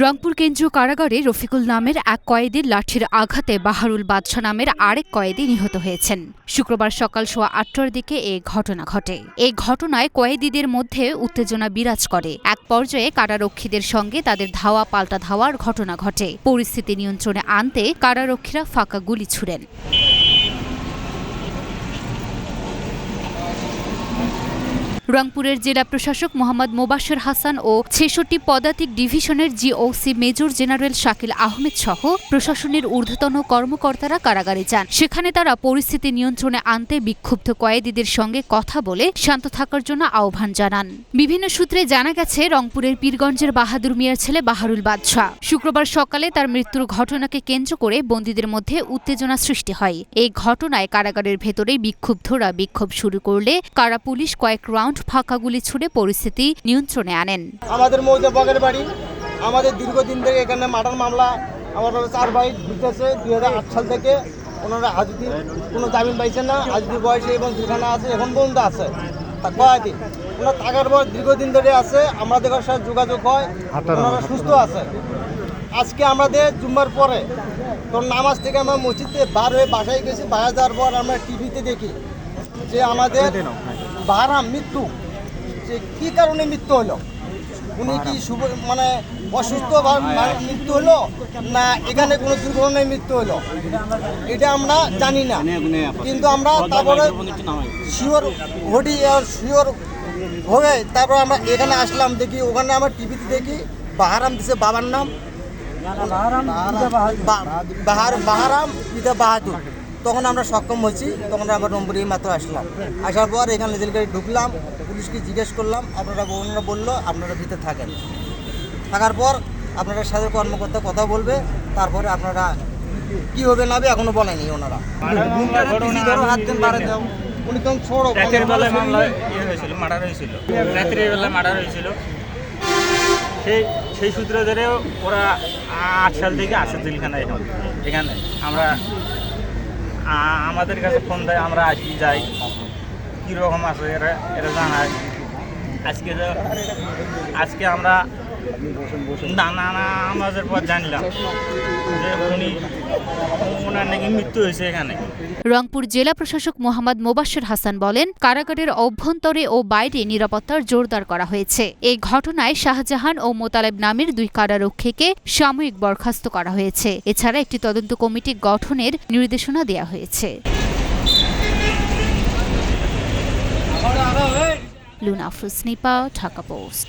রংপুর কেন্দ্রীয় কারাগারে রফিকুল নামের এক কয়েদির লাঠির আঘাতে বাহারুল বাদশা নামের আরেক কয়েদি নিহত হয়েছেন। শুক্রবার সকাল 8:15টার দিকে এ ঘটনা ঘটে। এই ঘটনায় কয়েদিদের মধ্যে উত্তেজনা বিরাজ করে। এক পর্যায়ে কারারক্ষীদের সঙ্গে তাদের ধাওয়া পাল্টা ধাওয়ার ঘটনা ঘটে। পরিস্থিতি নিয়ন্ত্রণে আনতে কারারক্ষীরা ফাঁকা গুলি ছুড়েন। রংপুরের জেলা প্রশাসক মোহাম্মদ মোবাশ্বের হাসান ও ৬৬ পদাতিক ডিভিশনের GOC major general Shakil Ahmed সহ প্রশাসনের ঊর্ধ্বতন কর্মকর্তারা কারাগারে যান। সেখানে তারা পরিস্থিতি নিয়ন্ত্রণে আনতে বিক্ষুব্ধ কয়েদিদের সঙ্গে কথা বলে শান্ত থাকার জন্য আহ্বান জানান। বিভিন্ন সূত্রে জানা গেছে, রংপুরের পীরগঞ্জের বাহাদুর মিয়ার ছেলে বাহারুল বাদশা শুক্রবার সকালে তার মৃত্যুর ঘটনাকে কেন্দ্র করে বন্দীদের মধ্যে উত্তেজনা সৃষ্টি হয়। এই ঘটনায় কারাগারের ভেতরে বিক্ষুব্ধরা বিক্ষোভ শুরু করলে কারা পুলিশ কয়েক রাউন্ড ফাঁকা গুলি ছুড়ে পরিস্থিতি নিয়ন্ত্রণে আনেন। আমাদের মৌজা বগের বাড়ি, আমাদের দীর্ঘদিন থেকে এখানে মার্ডার মামলা আমার 4 ভাই ঘুরতেছে। 2008 সাল থেকে ওনারা আজকে কোনো জামিন পাইছেন না। আজকের বয়সে এবং যেখানে আছে এখন পর্যন্ত আছে তা কয়েকদিন ওনারা থাকার পর দীর্ঘদিন ধরে আছে। আমাদের সাথে যোগাযোগ হয়, ওনারা সুস্থ আছে। আজকে আমাদের জুম্মার পরে তোর নামাজ থেকে আমরা মসজিদে বার হয়ে বাসায় গেছি। বাসায় যাওয়ার পর আমরা টিভিতে দেখি যে আমাদের বাহারাম মৃত্যু, যে কী কারণে মৃত্যু হলো, উনি কি মানে অসুস্থ মৃত্যু হলো না এখানে কোনো দুর্ঘটনায় মৃত্যু হলো, এটা আমরা জানি না। কিন্তু আমরা তারপরে শিওর ঘটি শিওর হয়ে তারপর আমরা এখানে আসলাম। দেখি ওখানে আমার টিভিতে দেখি বাহারাম দিছে বাবার নাম বাহারাম পিতা বাহাদুর। তখন আমরা সক্ষম হয়েছি, তখন আমরা নম্বরে মাত্র আসলাম। আসার পর এখানে জেলগাড়ি ঢুকলাম, পুলিশকে জিজ্ঞেস করলাম, ওনারা বললো আপনারা ভিতরে থাকেন। থাকার পর আপনারা সাথে কর্মকর্তা কথা বলবে, তারপরে আপনারা কি হবে না হবে এখনো বলেনি ওনারা। উনি তখন ছোড়ো মার্ডার হয়েছিল সেই সূত্র ধরে ওরা 8 সাল থেকে আসে জেলখানায়। এখানে আমরা আমাদের কাছে ফোন দেয়, আমরা আসি যাই, কীরকম আছে এরা জানায়। আজকে আমরা আমাদের পর জানলাম যে ওনার নাকি মৃত্যু হয়েছে এখানে। রংপুর জেলা প্রশাসক মোহাম্মদ মোবাশ্বের হাসান বলেন, কারাগারের অভ্যন্তরে ও বাইরে নিরাপত্তার জোরদার করা হয়েছে। এই ঘটনায় শাহজাহান ও মোতালেব নামের 2 কারারক্ষীকে সাময়িক বরখাস্ত করা হয়েছে। এছাড়া একটি তদন্ত কমিটি গঠনের নির্দেশনা দেওয়া হয়েছে। লুনা আফরোজ নিপা, ঢাকা পোস্ট।